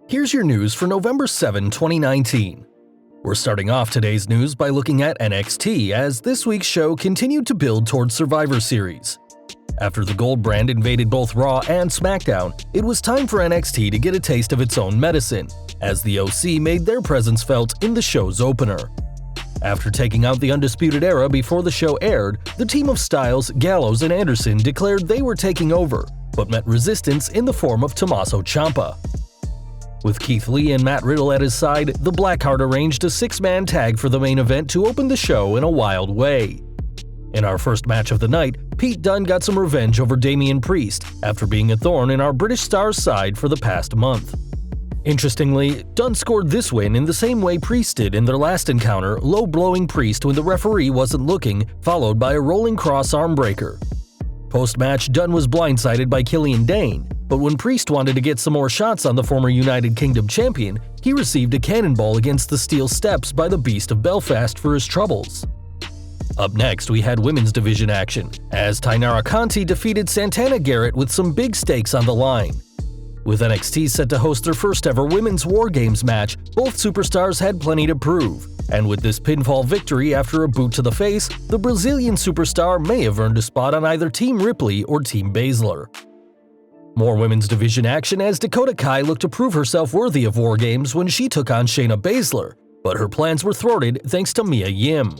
Here's your news for November 7, 2019. We're starting off today's news by looking at NXT, as this week's show continued to build towards Survivor Series. After the Gold brand invaded both Raw and SmackDown, it was time for NXT to get a taste of its own medicine, as the OC made their presence felt in the show's opener. After taking out the Undisputed Era before the show aired, the team of Styles, Gallows, and Anderson declared they were taking over, but met resistance in the form of Tommaso Ciampa. With Keith Lee and Matt Riddle at his side, the Blackheart arranged a six-man tag for the main event to open the show in a wild way. In our first match of the night, Pete Dunne got some revenge over Damian Priest after being a thorn in our British Star's side for the past month. Interestingly, Dunne scored this win in the same way Priest did in their last encounter, low-blowing Priest when the referee wasn't looking, followed by a rolling cross armbreaker. Post-match, Dunne was blindsided by Killian Dane, but when Priest wanted to get some more shots on the former United Kingdom champion, he received a cannonball against the steel steps by the Beast of Belfast for his troubles. Up next, we had women's division action, as Tainara Conti defeated Santana Garrett with some big stakes on the line. With NXT set to host their first ever Women's War Games match, both superstars had plenty to prove, and with this pinfall victory after a boot to the face, the Brazilian superstar may have earned a spot on either Team Ripley or Team Baszler. More women's division action as Dakota Kai looked to prove herself worthy of War Games when she took on Shayna Baszler, but her plans were thwarted thanks to Mia Yim.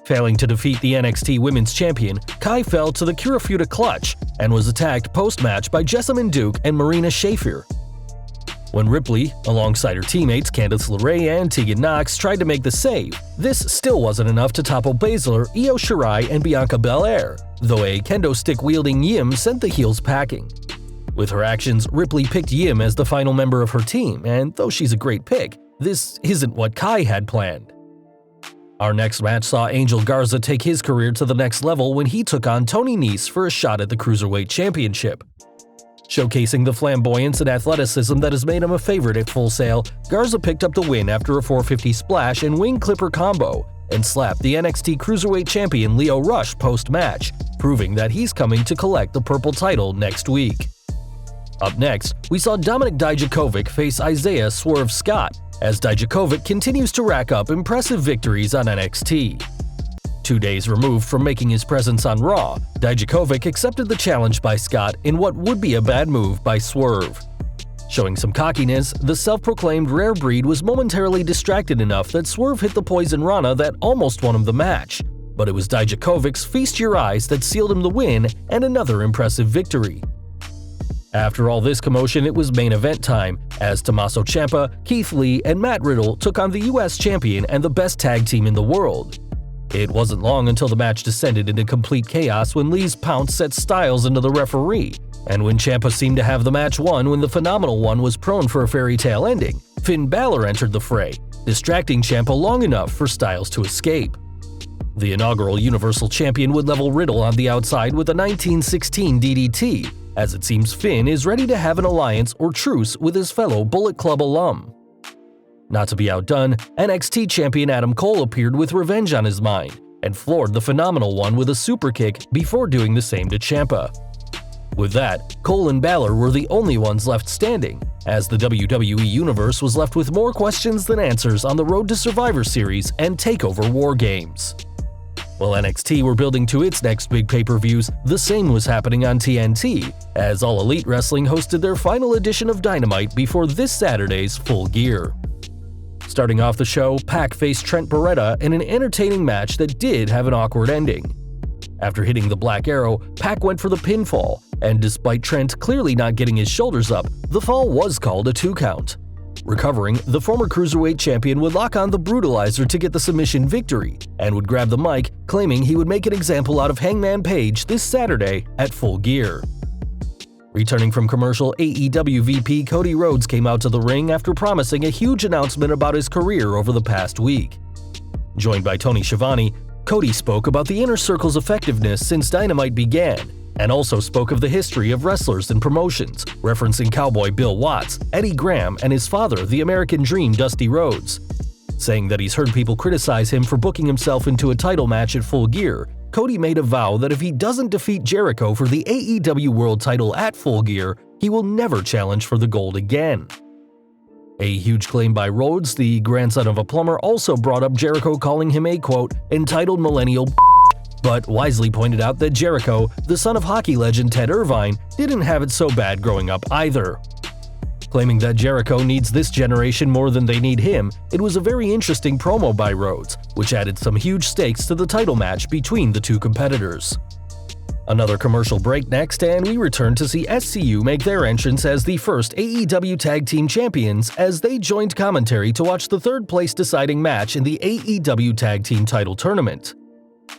Failing to defeat the NXT Women's Champion, Kai fell to the Kirifuda Clutch and was attacked post-match by Jessamyn Duke and Marina Shafir. When Ripley, alongside her teammates Candice LeRae and Tegan Nox, tried to make the save, this still wasn't enough to topple Baszler, Io Shirai, and Bianca Belair, though a kendo stick-wielding Yim sent the heels packing. With her actions, Ripley picked Yim as the final member of her team, and though she's a great pick, this isn't what Kai had planned. Our next match saw Angel Garza take his career to the next level when he took on Tony Nese for a shot at the Cruiserweight Championship. Showcasing the flamboyance and athleticism that has made him a favorite at Full Sail, Garza picked up the win after a 450 splash and wing clipper combo, and slapped the NXT Cruiserweight Champion Lio Rush post-match, proving that he's coming to collect the purple title next week. Up next, we saw Dominik Dijakovic face Isaiah Swerve Scott, as Dijakovic continues to rack up impressive victories on NXT. 2 days removed from making his presence on Raw, Dijakovic accepted the challenge by Scott in what would be a bad move by Swerve. Showing some cockiness, the self-proclaimed rare breed was momentarily distracted enough that Swerve hit the Poison Rana that almost won him the match, but it was Dijakovic's Feast Your Eyes that sealed him the win and another impressive victory. After all this commotion, it was main event time, as Tommaso Ciampa, Keith Lee, and Matt Riddle took on the US champion and the best tag team in the world. It wasn't long until the match descended into complete chaos when Lee's pounce set Styles into the referee, and when Ciampa seemed to have the match won when the Phenomenal One was prone for a fairy tale ending, Finn Balor entered the fray, distracting Ciampa long enough for Styles to escape. The inaugural Universal Champion would level Riddle on the outside with a 1916 DDT, as it seems Finn is ready to have an alliance or truce with his fellow Bullet Club alum. Not to be outdone, NXT champion Adam Cole appeared with revenge on his mind, and floored the Phenomenal One with a super kick before doing the same to Ciampa. With that, Cole and Balor were the only ones left standing, as the WWE Universe was left with more questions than answers on the road to Survivor Series and TakeOver War Games. While NXT were building to its next big pay-per-views, the same was happening on TNT, as All Elite Wrestling hosted their final edition of Dynamite before this Saturday's Full Gear. Starting off the show, Pac faced Trent Beretta in an entertaining match that did have an awkward ending. After hitting the Black Arrow, Pac went for the pinfall, and despite Trent clearly not getting his shoulders up, the fall was called a 2 count. Recovering, the former Cruiserweight champion would lock on the Brutalizer to get the submission victory, and would grab the mic, claiming he would make an example out of Hangman Page this Saturday at Full Gear. Returning from commercial, AEW VP Cody Rhodes came out to the ring after promising a huge announcement about his career over the past week. Joined by Tony Schiavone, Cody spoke about the Inner Circle's effectiveness since Dynamite began, and also spoke of the history of wrestlers and promotions, referencing Cowboy Bill Watts, Eddie Graham, and his father, the American Dream Dusty Rhodes. Saying that he's heard people criticize him for booking himself into a title match at Full Gear, Cody made a vow that if he doesn't defeat Jericho for the AEW World title at Full Gear, he will never challenge for the gold again. A huge claim by Rhodes, the grandson of a plumber, also brought up Jericho calling him a, quote, entitled millennial but wisely pointed out that Jericho, the son of hockey legend Ted Irvine, didn't have it so bad growing up either. Claiming that Jericho needs this generation more than they need him, it was a very interesting promo by Rhodes, which added some huge stakes to the title match between the two competitors. Another commercial break next, and we return to see SCU make their entrance as the first AEW Tag Team Champions as they joined commentary to watch the third-place deciding match in the AEW Tag Team title tournament.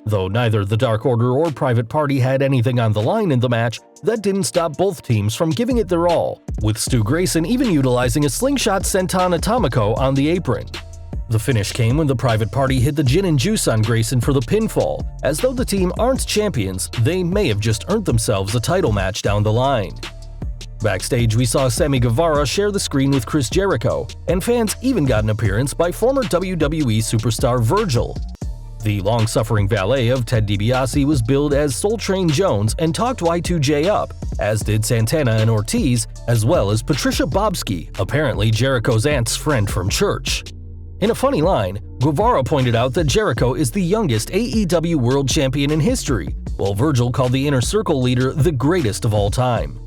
Though neither the Dark Order or Private Party had anything on the line in the match, that didn't stop both teams from giving it their all, with Stu Grayson even utilizing a slingshot senton atomico on the apron. The finish came when the Private Party hit the gin and juice on Grayson for the pinfall. As though the team aren't champions, they may have just earned themselves a title match down the line. Backstage, we saw Sammy Guevara share the screen with Chris Jericho, and fans even got an appearance by former WWE superstar Virgil. The long-suffering valet of Ted DiBiase was billed as Soul Train Jones and talked Y2J up, as did Santana and Ortiz, as well as Patricia Bobsky, apparently Jericho's aunt's friend from church. In a funny line, Guevara pointed out that Jericho is the youngest AEW World Champion in history, while Virgil called the Inner Circle leader the greatest of all time.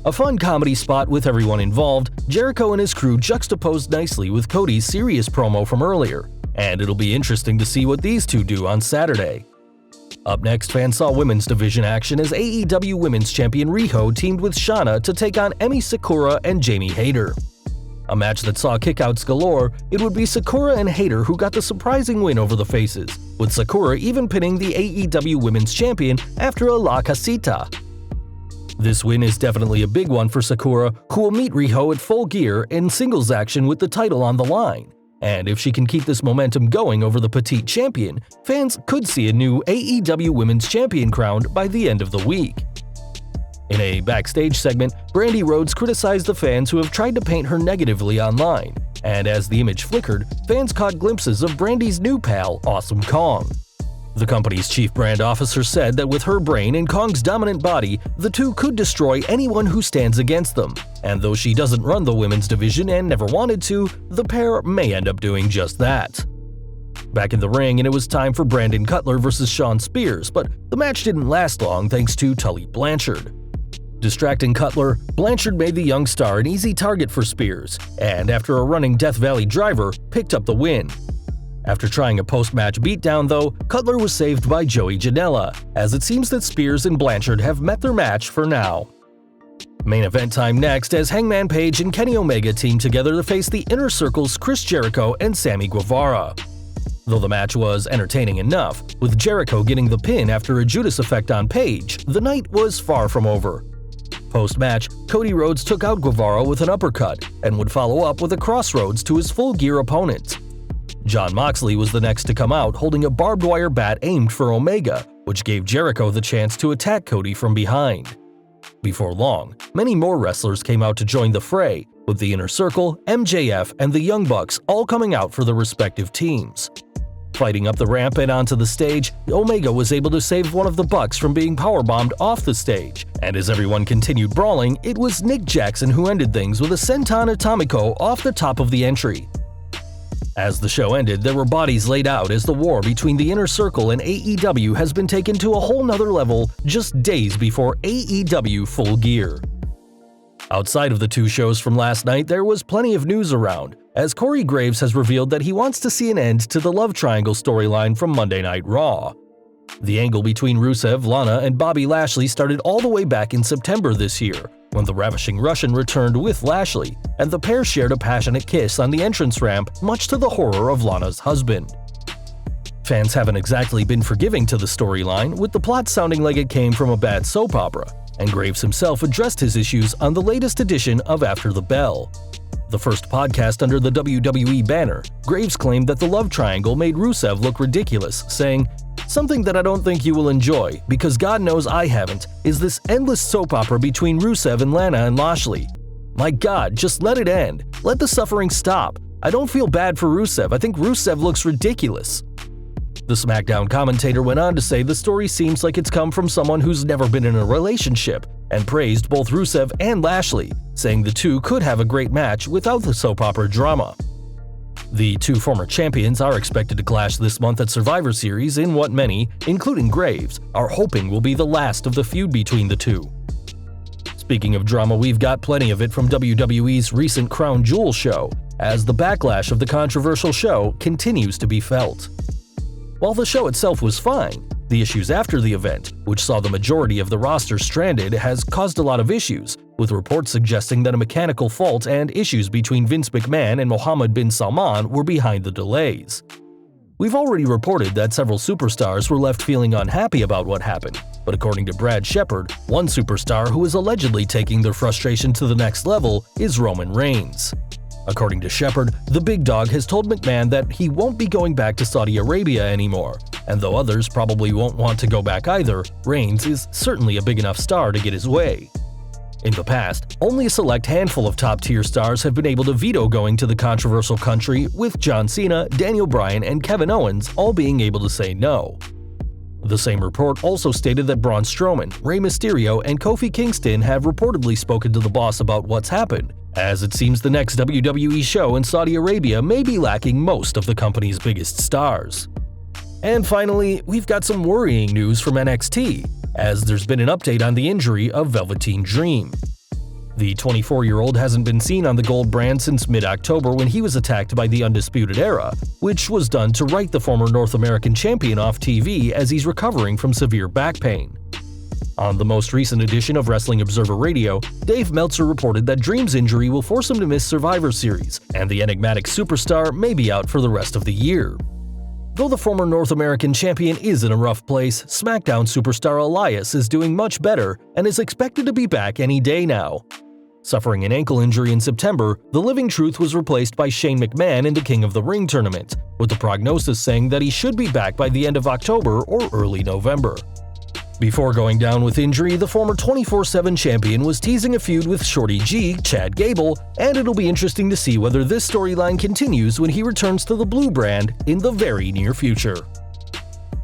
A fun comedy spot with everyone involved, Jericho and his crew juxtaposed nicely with Cody's serious promo from earlier, and it'll be interesting to see what these two do on Saturday. Up next, fans saw women's division action as AEW Women's Champion Riho teamed with Shayna to take on Emi Sakura and Jamie Hayter. A match that saw kickouts galore, it would be Sakura and Hayter who got the surprising win over the faces, with Sakura even pinning the AEW Women's Champion after a La Casita. This win is definitely a big one for Sakura, who will meet Riho at Full Gear in singles action with the title on the line. And if she can keep this momentum going over the Petite Champion, fans could see a new AEW Women's Champion crowned by the end of the week. In a backstage segment, Brandi Rhodes criticized the fans who have tried to paint her negatively online, and as the image flickered, fans caught glimpses of Brandi's new pal, Awesome Kong. The company's chief brand officer said that with her brain and Kong's dominant body, the two could destroy anyone who stands against them, and though she doesn't run the women's division and never wanted to, the pair may end up doing just that. Back in the ring, and it was time for Brandon Cutler versus Shawn Spears, but the match didn't last long thanks to Tully Blanchard. Distracting Cutler, Blanchard made the young star an easy target for Spears, and after a running Death Valley driver, picked up the win. After trying a post-match beatdown though, Cutler was saved by Joey Janela, as it seems that Spears and Blanchard have met their match for now. Main event time next as Hangman Page and Kenny Omega team together to face the Inner Circle's Chris Jericho and Sammy Guevara. Though the match was entertaining enough, with Jericho getting the pin after a Judas effect on Page, the night was far from over. Post-match, Cody Rhodes took out Guevara with an uppercut and would follow up with a crossroads to his Full Gear opponent. Jon Moxley was the next to come out holding a barbed wire bat aimed for Omega, which gave Jericho the chance to attack Cody from behind. Before long, many more wrestlers came out to join the fray, with the Inner Circle, MJF, and the Young Bucks all coming out for their respective teams. Fighting up the ramp and onto the stage, Omega was able to save one of the Bucks from being powerbombed off the stage, and as everyone continued brawling, it was Nick Jackson who ended things with a Senton Atomico off the top of the entry. As the show ended, there were bodies laid out as the war between the Inner Circle and AEW has been taken to a whole nother level just days before AEW Full Gear. Outside of the two shows from last night, there was plenty of news around, as Corey Graves has revealed that he wants to see an end to the love triangle storyline from Monday Night Raw. The angle between Rusev, Lana, and Bobby Lashley started all the way back in September this year, when the Ravishing Russian returned with Lashley, and the pair shared a passionate kiss on the entrance ramp, much to the horror of Lana's husband. Fans haven't exactly been forgiving to the storyline, with the plot sounding like it came from a bad soap opera, and Graves himself addressed his issues on the latest edition of After the Bell. The first podcast under the WWE banner, Graves claimed that the love triangle made Rusev look ridiculous, saying, "Something that I don't think you will enjoy, because God knows I haven't, is this endless soap opera between Rusev and Lana and Lashley. My God, just let it end. Let the suffering stop. I don't feel bad for Rusev. I think Rusev looks ridiculous." The SmackDown commentator went on to say the story seems like it's come from someone who's never been in a relationship, and praised both Rusev and Lashley, saying the two could have a great match without the soap opera drama. The two former champions are expected to clash this month at Survivor Series in what many, including Graves, are hoping will be the last of the feud between the two. Speaking of drama, we've got plenty of it from WWE's recent Crown Jewel show, as the backlash of the controversial show continues to be felt. While the show itself was fine, the issues after the event, which saw the majority of the roster stranded, has caused a lot of issues, with reports suggesting that a mechanical fault and issues between Vince McMahon and Mohammed bin Salman were behind the delays. We've already reported that several superstars were left feeling unhappy about what happened, but according to Brad Shepard, one superstar who is allegedly taking their frustration to the next level is Roman Reigns. According to Shepard, the big dog has told McMahon that he won't be going back to Saudi Arabia anymore, and though others probably won't want to go back either, Reigns is certainly a big enough star to get his way. In the past, only a select handful of top-tier stars have been able to veto going to the controversial country, with John Cena, Daniel Bryan, and Kevin Owens all being able to say no. The same report also stated that Braun Strowman, Rey Mysterio, and Kofi Kingston have reportedly spoken to the boss about what's happened, as it seems the next WWE show in Saudi Arabia may be lacking most of the company's biggest stars. And finally, we've got some worrying news from NXT, as there's been an update on the injury of Velveteen Dream. The 24-year-old hasn't been seen on the Gold brand since mid-October when he was attacked by the Undisputed Era, which was done to write the former North American champion off TV as he's recovering from severe back pain. On the most recent edition of Wrestling Observer Radio, Dave Meltzer reported that Dream's injury will force him to miss Survivor Series, and the enigmatic superstar may be out for the rest of the year. Though the former North American champion is in a rough place, SmackDown superstar Elias is doing much better and is expected to be back any day now. Suffering an ankle injury in September, the Living Truth was replaced by Shane McMahon in the King of the Ring tournament, with the prognosis saying that he should be back by the end of October or early November. Before going down with injury, the former 24/7 champion was teasing a feud with Shorty G, Chad Gable, and it'll be interesting to see whether this storyline continues when he returns to the Blue brand in the very near future.